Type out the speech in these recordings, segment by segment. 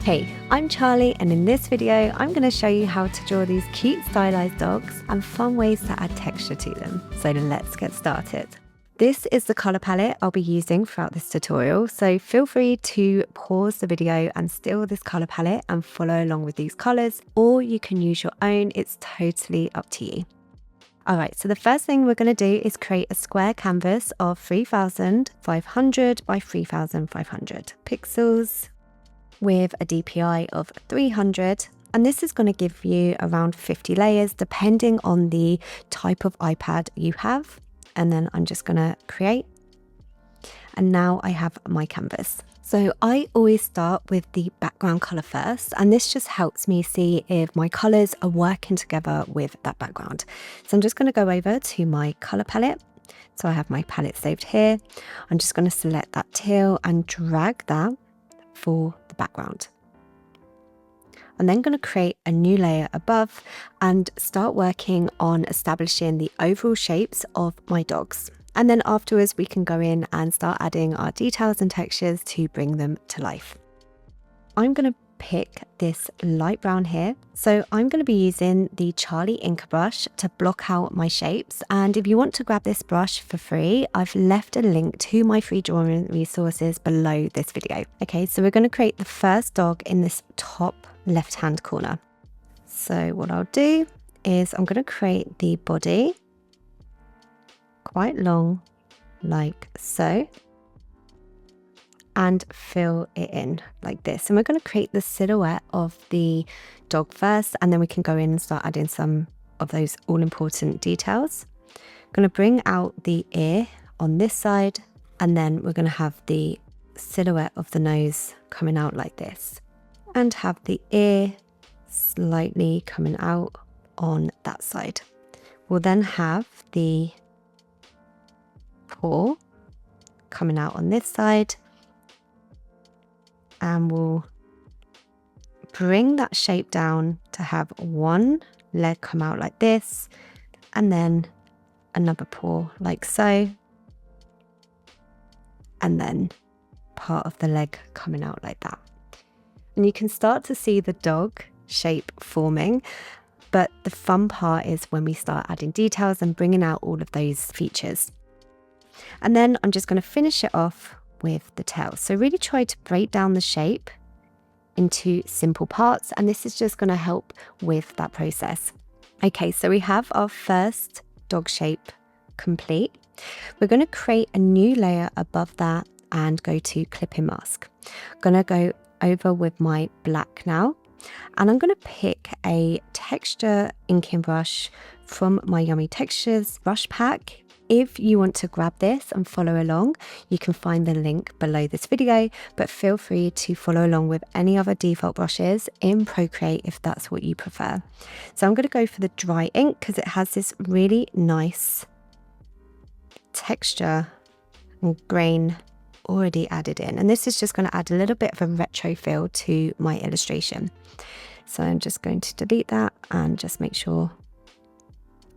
Hey, I'm Charlie, and in this video I'm going to show you how to draw these cute stylized dogs and fun ways to add texture to them. So let's get started. This is the colour palette I'll be using throughout this tutorial, so feel free to pause the video and steal this colour palette and follow along with these colours, or you can use your own, it's totally up to you. Alright, so the first thing we're going to do is create a square canvas of 3500 by 3500 pixels with a DPI of 300, and this is going to give you around 50 layers depending on the type of iPad you have. And then I'm just going to create, and now I have my canvas. So I always start with the background color first, and this just helps me see if my colors are working together with that background. So I'm just going to go over to my color palette. So I have my palette saved here. I'm just going to select that teal and drag that for the background. I'm then going to create a new layer above and start working on establishing the overall shapes of my dogs. And then afterwards we can go in and start adding our details and textures to bring them to life. I'm going to pick this light brown here. So I'm going to be using the Charlie Inker brush to block out my shapes. And if you want to grab this brush for free, I've left a link to my free drawing resources below this video. Okay, so we're going to create the first dog in this top left-hand corner. So what I'll do is I'm going to create the body quite long like so, and fill it in like this. And we're going to create the silhouette of the dog first, and then we can go in and start adding some of those all-important details. I'm going to bring out the ear on this side, and then we're going to have the silhouette of the nose coming out like this, and have the ear slightly coming out on that side. We'll then have the paw coming out on this side, and we'll bring that shape down to have one leg come out like this, and then another paw like so, and then part of the leg coming out like that. And you can start to see the dog shape forming, but the fun part is when we start adding details and bringing out all of those features. And then I'm just going to finish it off with the tail. So really try to break down the shape into simple parts, and this is just going to help with that process. Okay, so we have our first dog shape complete. We're going to create a new layer above that and go to clipping mask. I'm going to go over with my black now, and I'm going to pick a texture inking brush from my Yummy Textures brush pack. If you want to grab this and follow along, you can find the link below this video, but feel free to follow along with any other default brushes in Procreate if that's what you prefer. So I'm going to go for the dry ink because it has this really nice texture and grain already added in. And this is just going to add a little bit of a retro feel to my illustration. So I'm just going to delete that and just make sure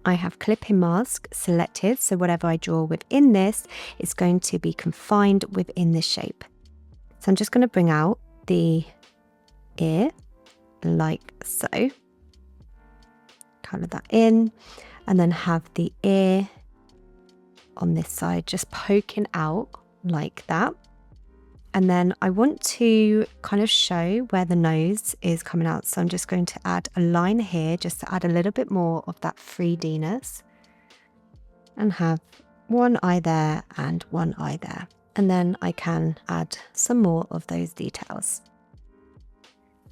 I have clipping mask selected, so whatever I draw within this is going to be confined within this shape. So I'm just going to bring out the ear like so, color that in, and then have the ear on this side just poking out like that. And then I want to kind of show where the nose is coming out. So I'm just going to add a line here just to add a little bit more of that 3D-ness, and have one eye there and one eye there. And then I can add some more of those details.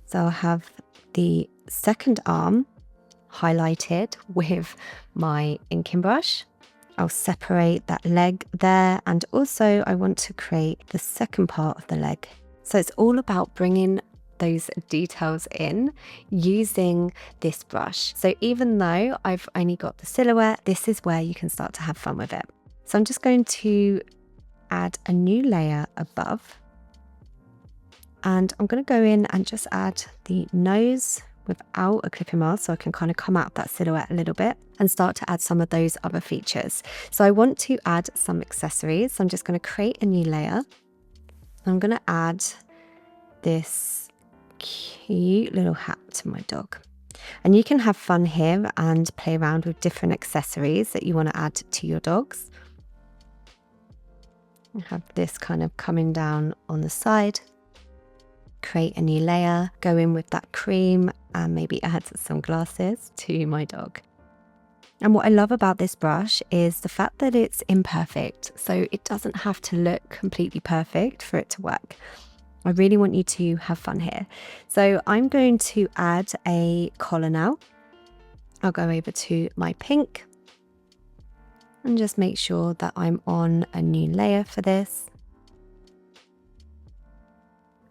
So I'll have the second arm highlighted with my inking brush. I'll separate that leg there, and also I want to create the second part of the leg. So it's all about bringing those details in using this brush. So even though I've only got the silhouette, this is where you can start to have fun with it. So I'm just going to add a new layer above, and I'm going to go in and just add the nose without a clipping mask, so I can kind of come out of that silhouette a little bit and start to add some of those other features. So I want to add some accessories. So I'm just going to create a new layer. I'm going to add this cute little hat to my dog. And you can have fun here and play around with different accessories that you want to add to your dogs. I have this kind of coming down on the side. Create a new layer, go in with that cream and maybe add some glasses to my dog. And what I love about this brush is the fact that it's imperfect, so it doesn't have to look completely perfect for it to work. I really want you to have fun here. So I'm going to add a collar now. I'll go over to my pink and just make sure that I'm on a new layer for this.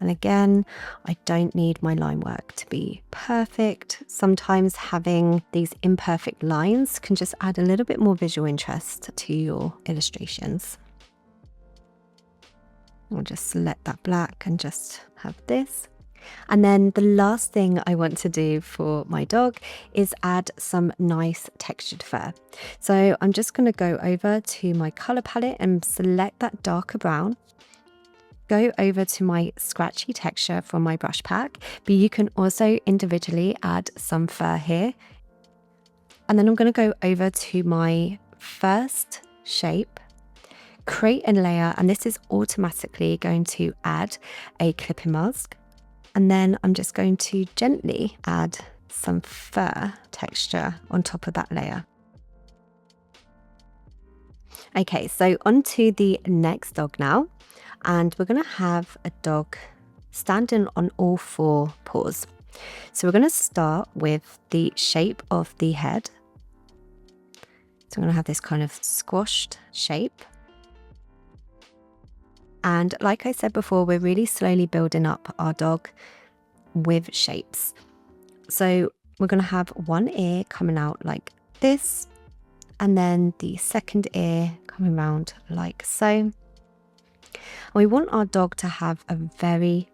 And again, I don't need my line work to be perfect. Sometimes having these imperfect lines can just add a little bit more visual interest to your illustrations. I'll just select that black and just have this. And then the last thing I want to do for my dog is add some nice textured fur. So I'm just going to go over to my color palette and select that darker brown. Go over to my scratchy texture from my brush pack, but you can also individually add some fur here. And then I'm going to go over to my first shape, create a layer, and this is automatically going to add a clipping mask. And then I'm just going to gently add some fur texture on top of that layer. Okay, so on to the next dog now. And we're going to have a dog standing on all four paws. So we're going to start with the shape of the head. So I'm going to have this kind of squashed shape. And like I said before, we're really slowly building up our dog with shapes. So we're going to have one ear coming out like this, and then the second ear coming around like so. We want our dog to have a very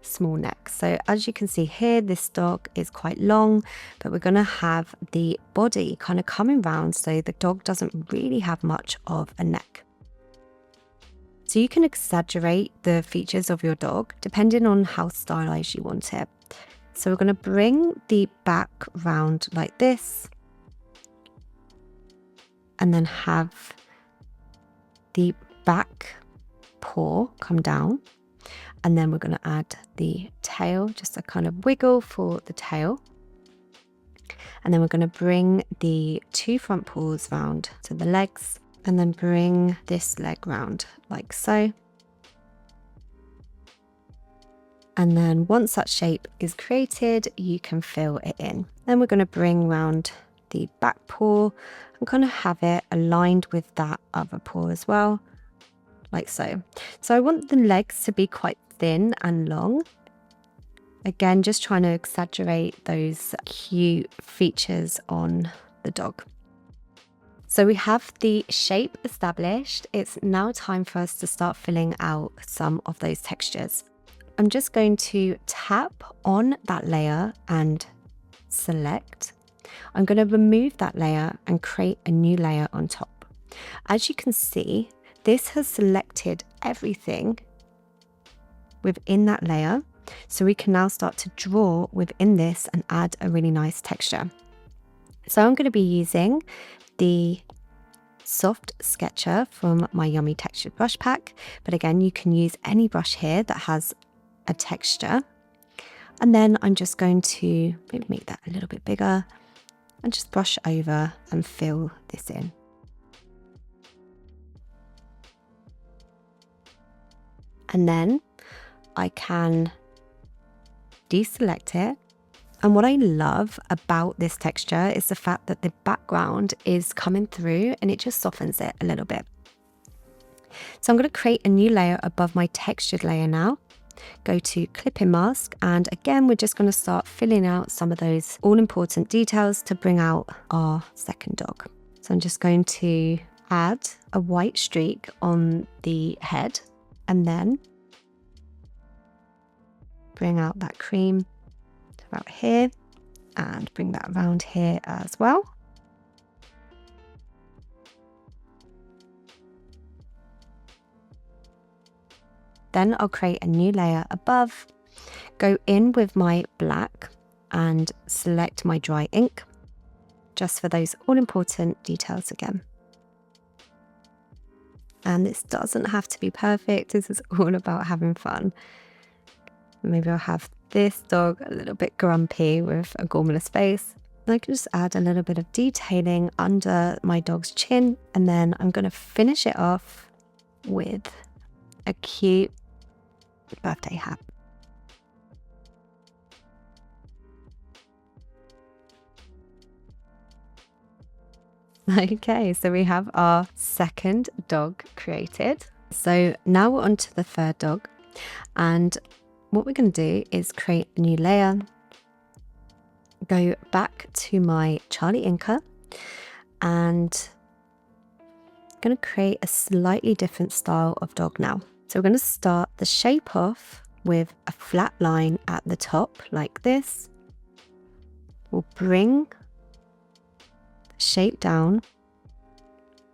small neck. So as you can see here, this dog is quite long, but we're going to have the body kind of coming round so the dog doesn't really have much of a neck. So you can exaggerate the features of your dog depending on how stylized you want it. So we're going to bring the back round like this and then have the back paw come down, and then we're going to add the tail, just a kind of wiggle for the tail, and then we're going to bring the two front paws round to the legs and then bring this leg round like so. And then once that shape is created, you can fill it in. Then we're going to bring round the back paw and kind of have it aligned with that other paw as well, like so. So I want the legs to be quite thin and long. Again, just trying to exaggerate those cute features on the dog. So we have the shape established. It's now time for us to start filling out some of those textures. I'm just going to tap on that layer and select. I'm going to remove that layer and create a new layer on top. As you can see, this has selected everything within that layer. So we can now start to draw within this and add a really nice texture. So I'm going to be using the soft sketcher from my Yummy Textured brush pack. But again, you can use any brush here that has a texture. And then I'm just going to maybe make that a little bit bigger and just brush over and fill this in. And then I can deselect it. And what I love about this texture is the fact that the background is coming through and it just softens it a little bit. So I'm going to create a new layer above my textured layer now. Go to clipping mask, and again we're just going to start filling out some of those all important details to bring out our second dog. So I'm just going to add a white streak on the head and then bring out that cream to about here and bring that around here as well. Then I'll create a new layer above, go in with my black and select my dry ink, just for those all important details again. And this doesn't have to be perfect. This is all about having fun. Maybe I'll have this dog a little bit grumpy with a gormless face. I can just add a little bit of detailing under my dog's chin, and then I'm going to finish it off with a cute birthday hat. Okay, so we have our second dog created. So now we're on to the third dog, and what we're going to do is create a new layer, go back to my Charlie Inker, and I'm going to create a slightly different style of dog now. So we're going to start the shape off with a flat line at the top like this. We'll bring the shape down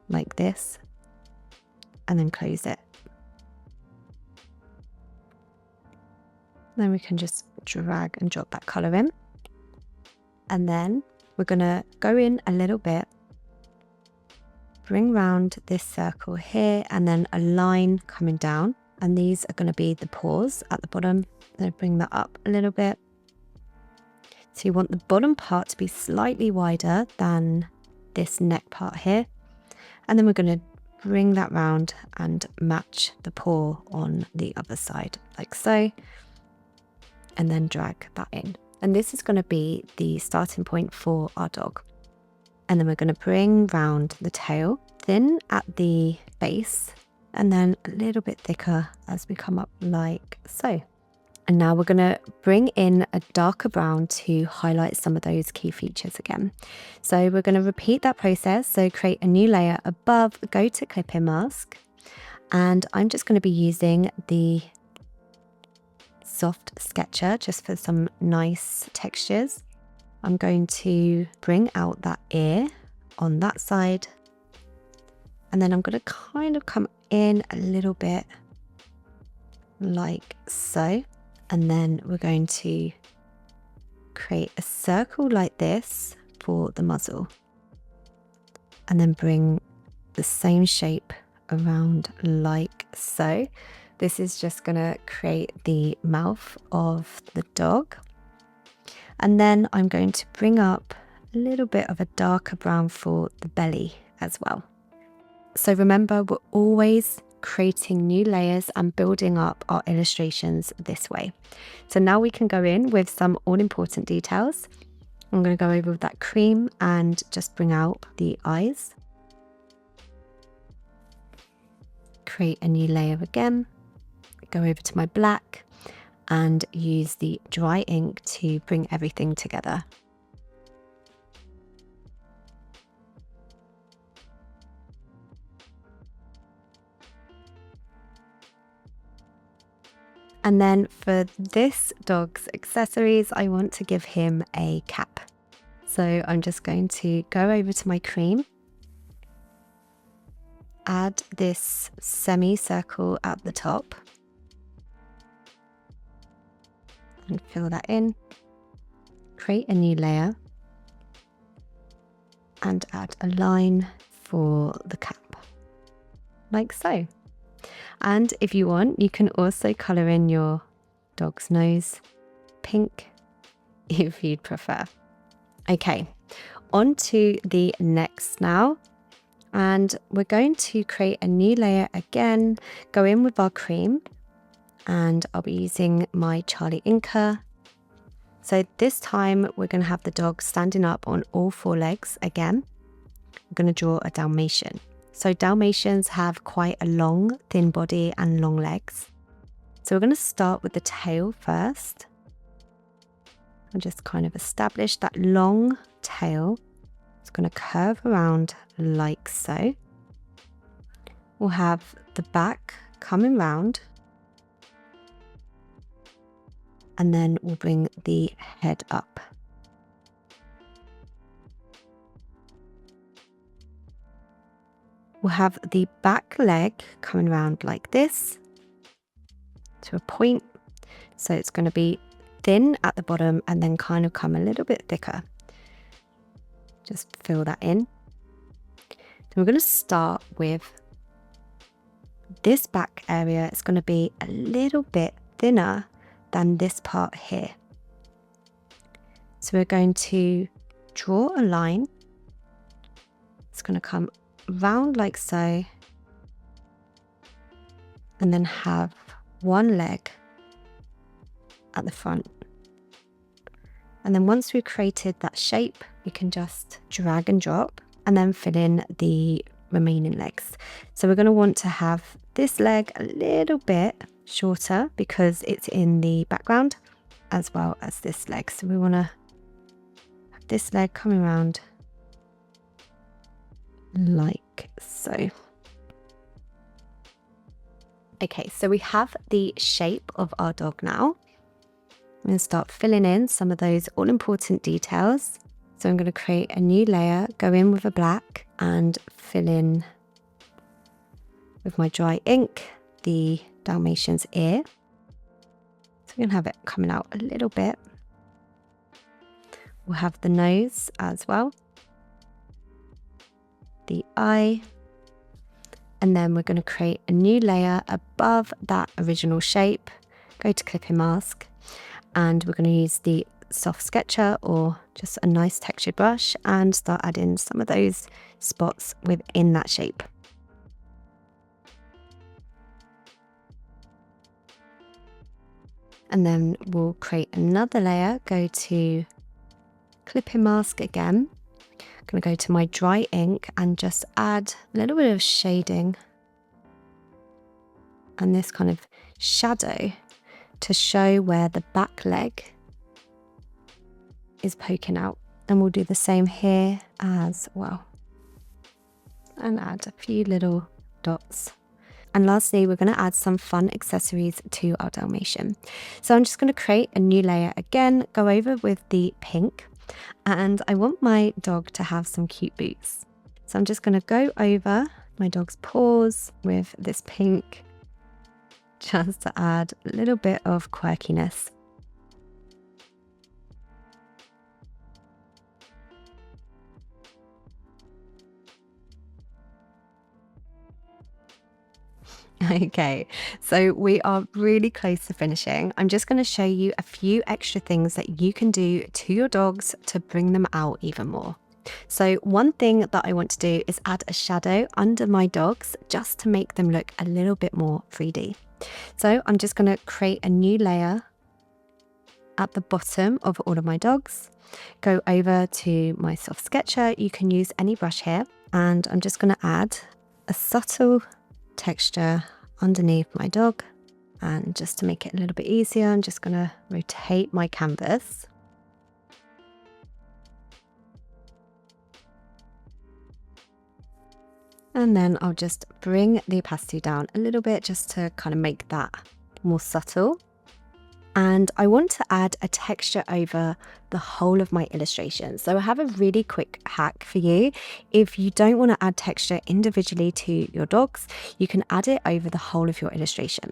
like this and then close it. Then we can just drag and drop that color in. And then we're going to go in a little bit, bring round this circle here, and then a line coming down. And these are going to be the paws at the bottom. Then bring that up a little bit. So you want the bottom part to be slightly wider than this neck part here. And then we're going to bring that round and match the paw on the other side like so. And then drag that in. And this is going to be the starting point for our dog. And then we're going to bring round the tail, thin at the base, and then a little bit thicker as we come up like so. And now we're going to bring in a darker brown to highlight some of those key features again. So we're going to repeat that process. So create a new layer above, go to clip-in mask. And I'm just going to be using the soft sketcher just for some nice textures. I'm going to bring out that ear on that side, and then I'm going to kind of come in a little bit like so, and then we're going to create a circle like this for the muzzle, and then bring the same shape around like so. This is just going to create the mouth of the dog. And then I'm going to bring up a little bit of a darker brown for the belly as well. So remember, we're always creating new layers and building up our illustrations this way. So now we can go in with some all-important details. I'm going to go over with that cream and just bring out the eyes. Create a new layer again. Go over to my black and use the dry ink to bring everything together. And then for this dog's accessories, I want to give him a cap. So I'm just going to go over to my cream, add this semicircle at the top, and fill that in, create a new layer, and add a line for the cap, like so. And if you want, you can also colour in your dog's nose pink if you'd prefer. Okay, on to the next now. And we're going to create a new layer again, go in with our cream, and I'll be using my Charlie Inker. So this time we're going to have the dog standing up on all four legs again. I'm going to draw a Dalmatian. So Dalmatians have quite a long, thin body and long legs. So we're going to start with the tail first. And just kind of establish that long tail. It's going to curve around like so. We'll have the back coming round. And then we'll bring the head up. We'll have the back leg coming around like this to a point. So it's going to be thin at the bottom and then kind of come a little bit thicker. Just fill that in. Then we're going to start with this back area. It's going to be a little bit thinner than this part here. So we're going to draw a line. It's going to come round like so, and then have one leg at the front. And then once we've created that shape, we can just drag and drop and then fill in the remaining legs. So we're going to want to have this leg a little bit shorter because it's in the background, as well as this leg. So we want to have this leg coming around like so. Okay, so we have the shape of our dog now. I'm going to start filling in some of those all important details. So I'm going to create a new layer, go in with a black and fill in with my dry ink the Dalmatian's ear. So we're going to have it coming out a little bit. We'll have the nose as well, the eye, and then we're going to create a new layer above that original shape. Go to clipping mask, and we're going to use the soft sketcher or just a nice textured brush and start adding some of those spots within that shape. And then we'll create another layer, go to clipping mask again. I'm going to go to my dry ink and just add a little bit of shading and this kind of shadow to show where the back leg is poking out. And we'll do the same here as well. And add a few little dots. And lastly, we're going to add some fun accessories to our Dalmatian. So I'm just going to create a new layer again, go over with the pink, and I want my dog to have some cute boots. So I'm just going to go over my dog's paws with this pink, just to add a little bit of quirkiness. Okay, so we are really close to finishing. I'm just going to show you a few extra things that you can do to your dogs to bring them out even more. So one thing that I want to do is add a shadow under my dogs just to make them look a little bit more 3D. So I'm just going to create a new layer at the bottom of all of my dogs. Go over to my soft sketcher. You can use any brush here, and I'm just going to add a subtle texture underneath my dog, and just to make it a little bit easier, I'm just going to rotate my canvas. And then I'll just bring the opacity down a little bit just to kind of make that more subtle. And I want to add a texture over the whole of my illustration. So I have a really quick hack for you. If you don't want to add texture individually to your dogs, you can add it over the whole of your illustration.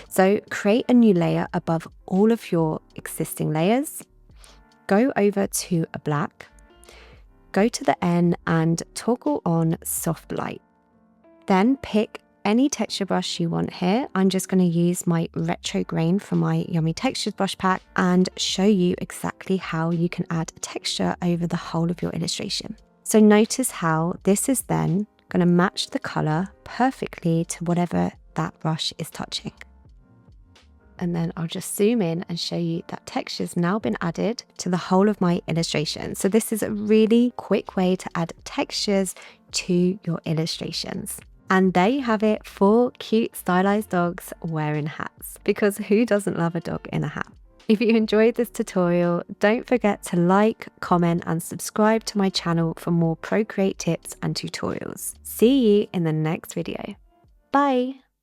So create a new layer above all of your existing layers. Go over to a black, go to the N and toggle on soft light. Then pick any texture brush you want here. I'm just going to use my retro grain from my Yummy Textures brush pack and show you exactly how you can add texture over the whole of your illustration. So notice how this is then going to match the color perfectly to whatever that brush is touching. And then I'll just zoom in and show you that texture's now been added to the whole of my illustration. So this is a really quick way to add textures to your illustrations. And there you have it, 4 cute stylized dogs wearing hats. Because who doesn't love a dog in a hat? If you enjoyed this tutorial, don't forget to like, comment and subscribe to my channel for more Procreate tips and tutorials. See you in the next video. Bye!